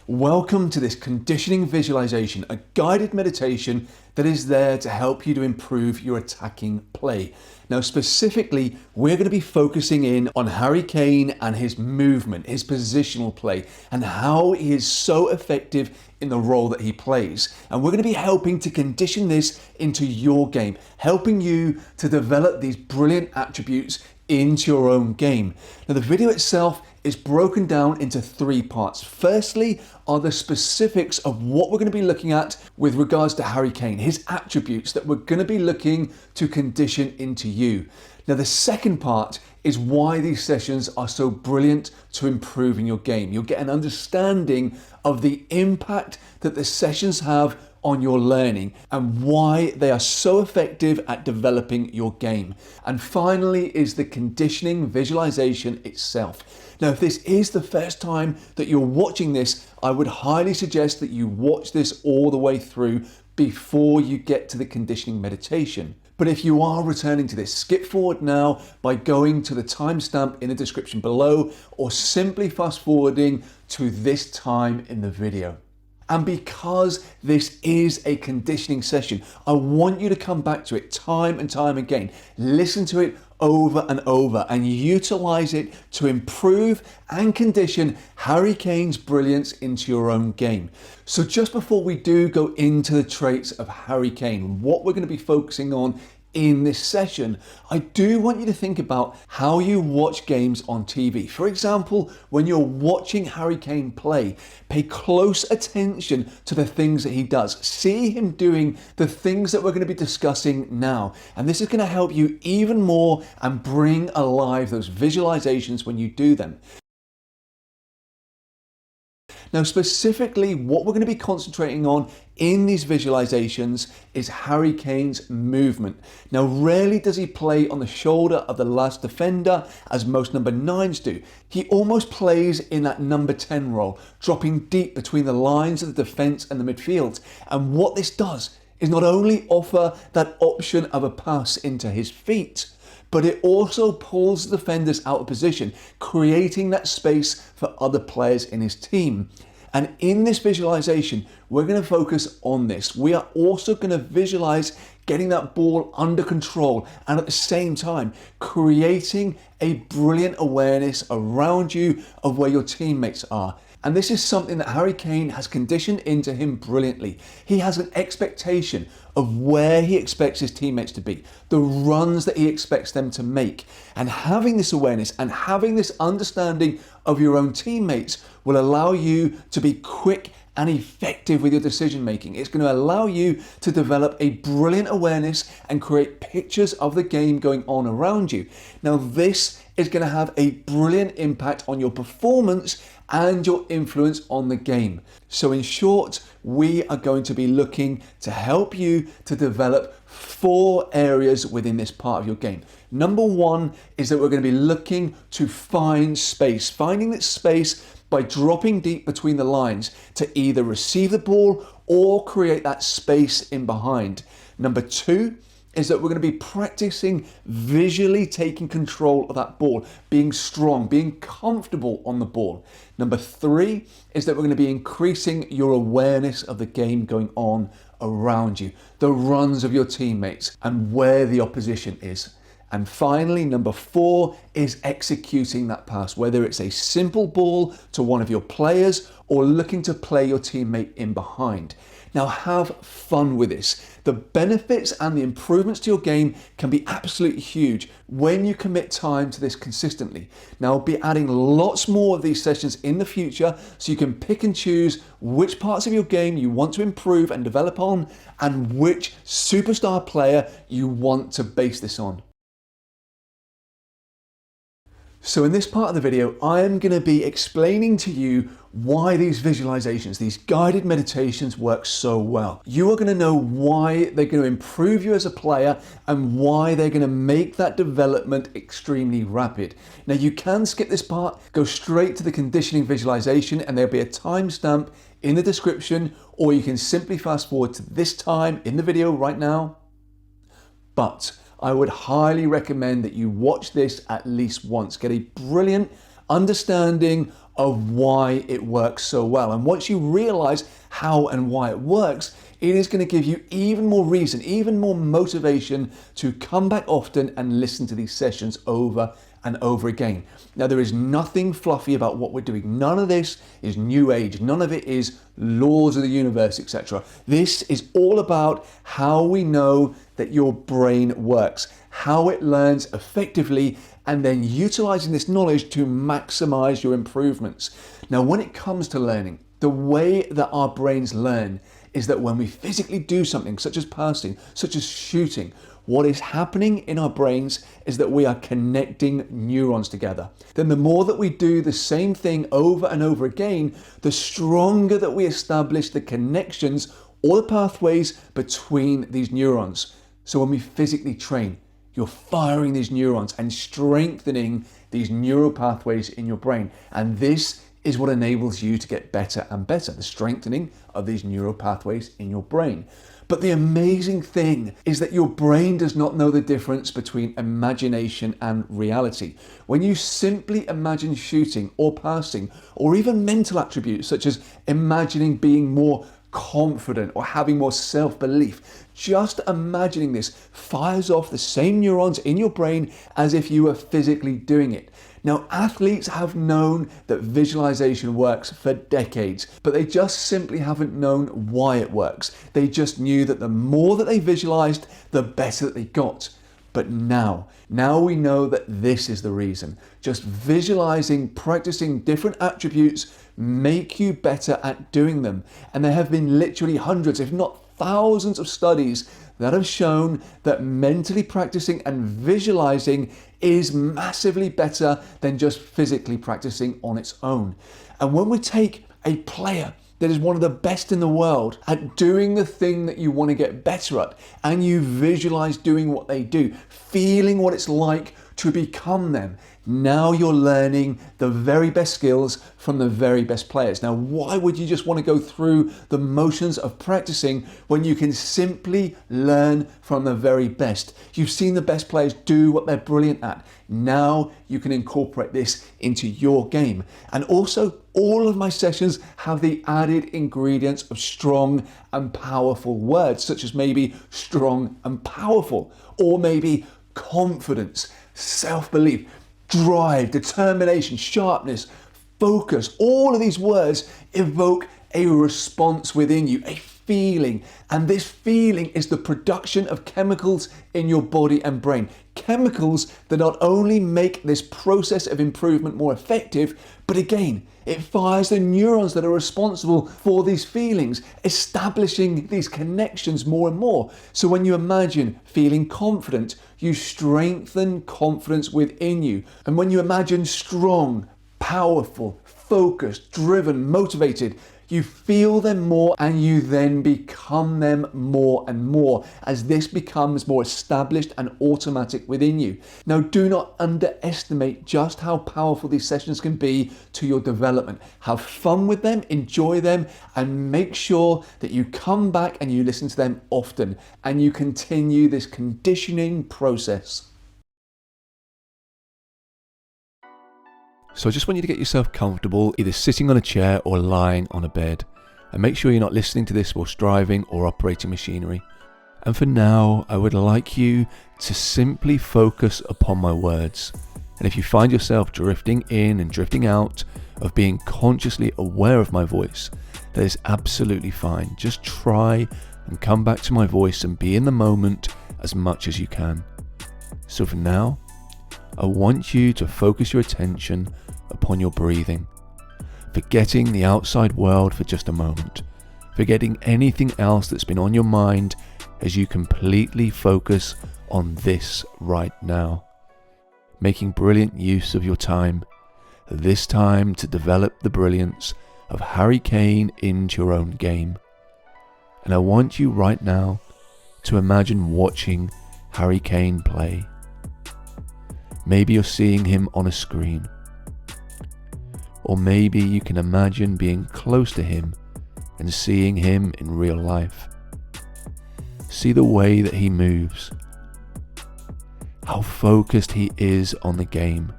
Welcome to this conditioning visualization, a guided meditation that is there to help you to improve your attacking play. Now, specifically, we're going to be focusing in on Harry Kane and his movement, his positional play, and how he is so effective in the role that he plays. And we're going to be helping to condition this into your game, helping you to develop these brilliant attributes into your own game. Now, the video itself is broken down into three parts. Firstly are the specifics of what we're going to be looking at with regards to Harry Kane, his attributes that we're going to be looking to condition into you. Now, the second part is why these sessions are so brilliant to improving your game. You'll get an understanding of the impact that the sessions have on your learning and why they are so effective at developing your game. And finally is the conditioning visualization itself. Now, if this is the first time that you're watching this, I would highly suggest that you watch this all the way through before you get to the conditioning meditation. But if you are returning to this, skip forward now by going to the timestamp in the description below or simply fast forwarding to this time in the video. And because this is a conditioning session, I want you to come back to it time and time again. Listen to it over and over and utilize it to improve and condition Harry Kane's brilliance into your own game. So just before we do go into the traits of Harry Kane, what we're going to be focusing on in this session, I do want you to think about how you watch games on TV. For example, when you're watching Harry Kane play, pay close attention to the things that he does. See him doing the things that we're going to be discussing now. And this is going to help you even more and bring alive those visualizations when you do them. Now, specifically, what we're going to be concentrating on in these visualizations is Harry Kane's movement. Now, rarely does he play on the shoulder of the last defender, as most number 9s do. He almost plays in that number 10 role, dropping deep between the lines of the defense and the midfield. And what this does is not only offer that option of a pass into his feet, but it also pulls the defenders out of position, creating that space for other players in his team. And in this visualization, we're going to focus on this. We are also going to visualize getting that ball under control and at the same time creating a brilliant awareness around you of where your teammates are. And this is something that Harry Kane has conditioned into him brilliantly. He has an expectation of where he expects his teammates to be, the runs that he expects them to make. And having this awareness and having this understanding of your own teammates will allow you to be quick and effective with your decision making. It's going to allow you to develop a brilliant awareness and create pictures of the game going on around you. Now, this is going to have a brilliant impact on your performance and your influence on the game. So in short, we are going to be looking to help you to develop 4 areas within this part of your game. Number 1 is that we're going to be looking to find space, finding that space by dropping deep between the lines to either receive the ball or create that space in behind. Number 2 is that we're going to be practicing visually taking control of that ball, being strong, being comfortable on the ball. Number 3 is that we're going to be increasing your awareness of the game going on around you, the runs of your teammates and where the opposition is. And finally, number 4 is executing that pass, whether it's a simple ball to one of your players or looking to play your teammate in behind. Now, have fun with this. The benefits and the improvements to your game can be absolutely huge when you commit time to this consistently. Now, I'll be adding lots more of these sessions in the future so you can pick and choose which parts of your game you want to improve and develop on and which superstar player you want to base this on. So in this part of the video, I am going to be explaining to you why these visualizations, these guided meditations work so well. You are going to know why they're going to improve you as a player and why they're going to make that development extremely rapid. Now, you can skip this part, go straight to the conditioning visualization, and there'll be a timestamp in the description, or you can simply fast forward to this time in the video right now. But I would highly recommend that you watch this at least once. Get a brilliant understanding of why it works so well. And once you realize how and why it works, it is going to give you even more reason, even more motivation to come back often and listen to these sessions over and over again. Now, there is nothing fluffy about what we're doing. None of this is new age. None of it is laws of the universe, etc. This is all about how we know that your brain works, how it learns effectively, and then utilizing this knowledge to maximize your improvements. Now, when it comes to learning, the way that our brains learn is that when we physically do something such as passing, such as shooting, what is happening in our brains is that we are connecting neurons together. Then the more that we do the same thing over and over again, the stronger that we establish the connections or the pathways between these neurons. So when we physically train, you're firing these neurons and strengthening these neural pathways in your brain. And this is what enables you to get better and better, the strengthening of these neural pathways in your brain. But the amazing thing is that your brain does not know the difference between imagination and reality. When you simply imagine shooting or passing, or even mental attributes such as imagining being more confident or having more self-belief, just imagining this fires off the same neurons in your brain as if you were physically doing it. Now, athletes have known that visualization works for decades, but they just simply haven't known why it works. They just knew that the more that they visualized, the better that they got. But now we know that this is the reason. Just visualizing, practicing different attributes make you better at doing them. And there have been literally hundreds, if not thousands of studies that have shown that mentally practicing and visualizing is massively better than just physically practicing on its own. And when we take a player that is one of the best in the world at doing the thing that you want to get better at, and you visualize doing what they do, feeling what it's like to become them, now you're learning the very best skills from the very best players. Now, why would you just want to go through the motions of practicing when you can simply learn from the very best? You've seen the best players do what they're brilliant at. Now you can incorporate this into your game. And also, all of my sessions have the added ingredients of strong and powerful words, such as maybe strong and powerful, or maybe confidence, self-belief, drive, determination, sharpness, focus. All of these words evoke a response within you, a feeling. And this feeling is the production of chemicals in your body and brain. Chemicals that not only make this process of improvement more effective, but again, it fires the neurons that are responsible for these feelings, establishing these connections more and more. So when you imagine feeling confident, you strengthen confidence within you. And when you imagine strong, powerful, focused, driven, motivated, you feel them more and you then become them more and more as this becomes more established and automatic within you. Now, do not underestimate just how powerful these sessions can be to your development. Have fun with them, enjoy them, and make sure that you come back and you listen to them often and you continue this conditioning process. So I just want you to get yourself comfortable, either sitting on a chair or lying on a bed. And make sure you're not listening to this whilst driving or operating machinery. And for now, I would like you to simply focus upon my words. And if you find yourself drifting in and drifting out of being consciously aware of my voice, that is absolutely fine. Just try and come back to my voice and be in the moment as much as you can. So for now, I want you to focus your attention upon your breathing, forgetting the outside world for just a moment, forgetting anything else that's been on your mind as you completely focus on this right now, making brilliant use of your time, this time to develop the brilliance of Harry Kane into your own game. And I want you right now to imagine watching Harry Kane play. Maybe you're seeing him on a screen. Or maybe you can imagine being close to him and seeing him in real life. See the way that he moves, how focused he is on the game.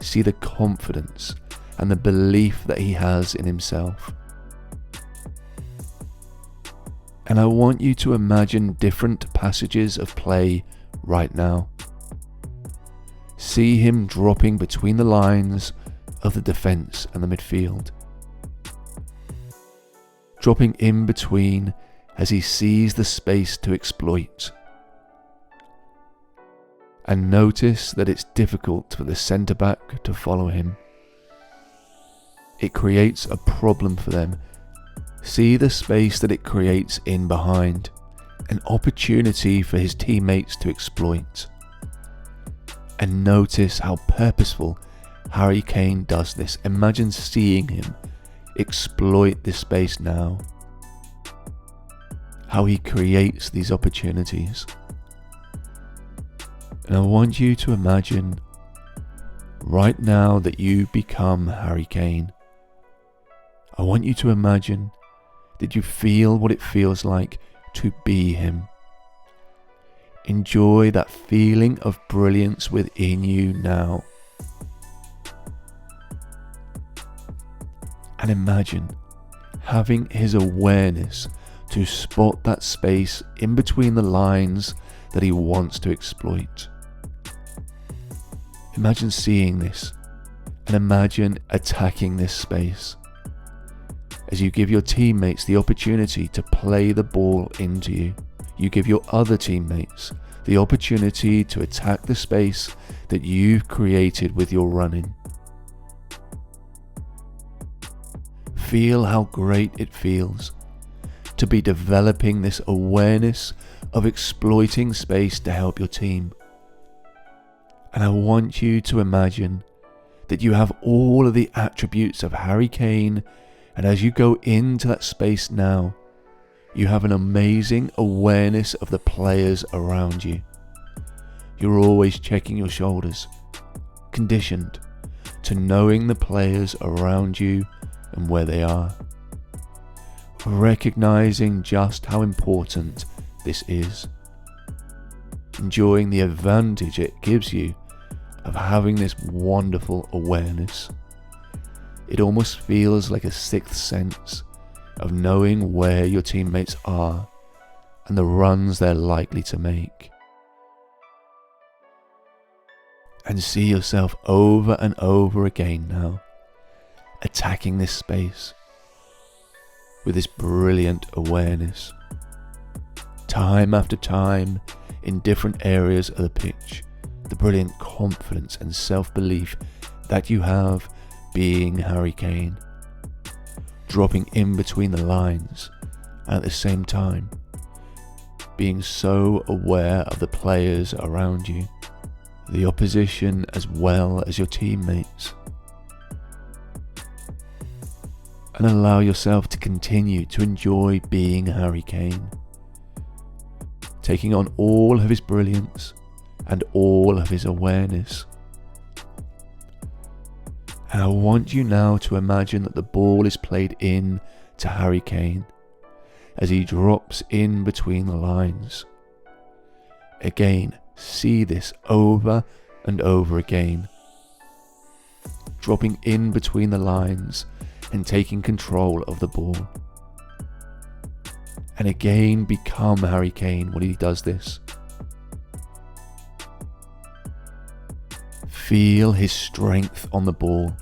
See the confidence and the belief that he has in himself. And I want you to imagine different passages of play right now. See him dropping between the lines of the defence and the midfield. Dropping in between as he sees the space to exploit. And notice that it's difficult for the centre-back to follow him. It creates a problem for them. See the space that it creates in behind. An opportunity for his teammates to exploit. And notice how purposeful Harry Kane does this. Imagine seeing him exploit this space now. How he creates these opportunities. And I want you to imagine right now that you become Harry Kane. I want you to imagine that you feel what it feels like to be him. Enjoy that feeling of brilliance within you now. And imagine having his awareness to spot that space in between the lines that he wants to exploit. Imagine seeing this and imagine attacking this space as you give your teammates the opportunity to play the ball into you. You give your other teammates the opportunity to attack the space that you've created with your running. Feel how great it feels to be developing this awareness of exploiting space to help your team. And I want you to imagine that you have all of the attributes of Harry Kane, and as you go into that space now, you have an amazing awareness of the players around you. You're always checking your shoulders, conditioned to knowing the players around you and where they are. Recognizing just how important this is. Enjoying the advantage it gives you of having this wonderful awareness. It almost feels like a sixth sense of knowing where your teammates are and the runs they're likely to make. And see yourself over and over again now, attacking this space with this brilliant awareness. Time after time, in different areas of the pitch, the brilliant confidence and self-belief that you have being Harry Kane. Dropping in between the lines, and at the same time, being so aware of the players around you, the opposition as well as your teammates. And allow yourself to continue to enjoy being Harry Kane, taking on all of his brilliance and all of his awareness. And I want you now to imagine that the ball is played in to Harry Kane as he drops in between the lines. Again, see this over and over again. Dropping in between the lines and taking control of the ball. And again, become Harry Kane when he does this. Feel his strength on the ball.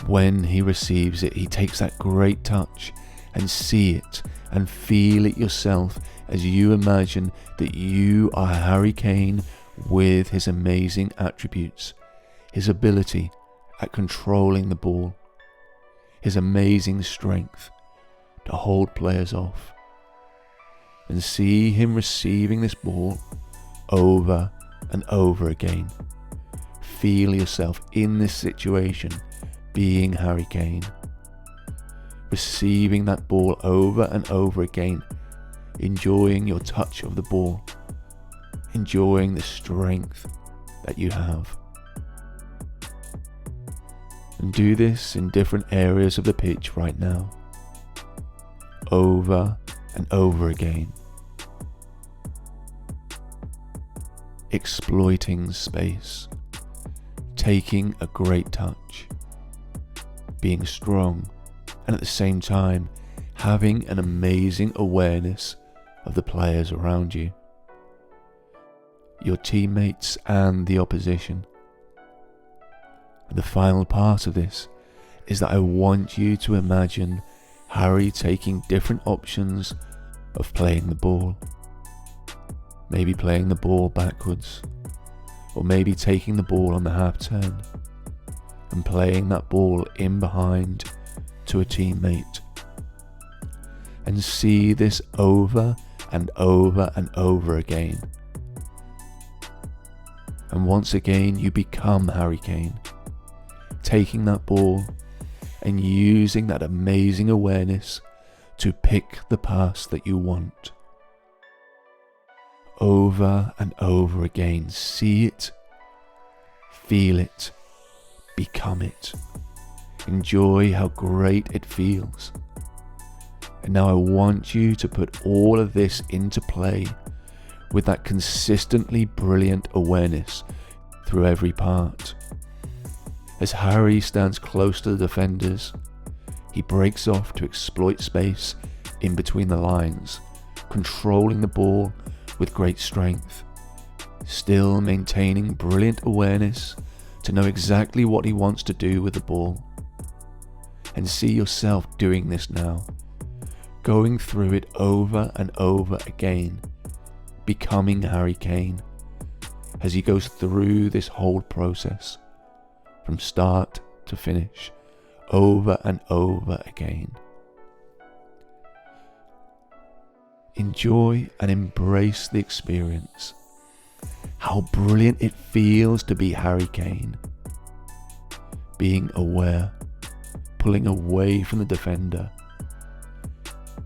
When he receives it, he takes that great touch, and see it and feel it yourself as you imagine that you are Harry Kane with his amazing attributes, his ability at controlling the ball, his amazing strength to hold players off. And see him receiving this ball over and over again. Feel yourself in this situation being Harry Kane, receiving that ball over and over again, enjoying your touch of the ball, enjoying the strength that you have. And do this in different areas of the pitch right now, over and over again. Exploiting space, taking a great touch, being strong, and at the same time having an amazing awareness of the players around you, your teammates and the opposition. And the final part of this is that I want you to imagine Harry taking different options of playing the ball. Maybe playing the ball backwards, or maybe taking the ball on the half turn and playing that ball in behind to a teammate. And see this over and over and over again. And once again you become Harry Kane, taking that ball and using that amazing awareness to pick the pass that you want. Over and over again, see it, feel it, become it. Enjoy how great it feels. And now I want you to put all of this into play with that consistently brilliant awareness through every part. As Harry stands close to the defenders, he breaks off to exploit space in between the lines, controlling the ball with great strength, still maintaining brilliant awareness to know exactly what he wants to do with the ball. And see yourself doing this now, going through it over and over again, becoming Harry Kane as he goes through this whole process from start to finish, over and over again. Enjoy and embrace the experience. How brilliant it feels to be Harry Kane. Being aware, pulling away from the defender,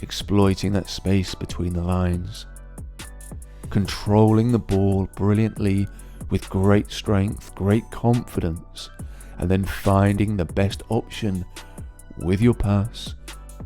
exploiting that space between the lines, controlling the ball brilliantly with great strength, great confidence, and then finding the best option with your pass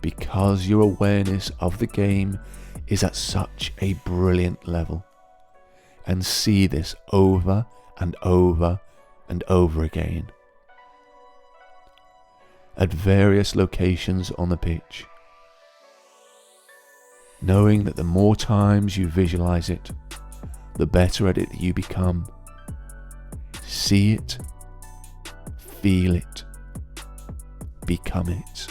because your awareness of the game is at such a brilliant level. And see this over and over and over again. At various locations on the pitch. Knowing that the more times you visualize it, the better at it you become. See it, feel it, become it.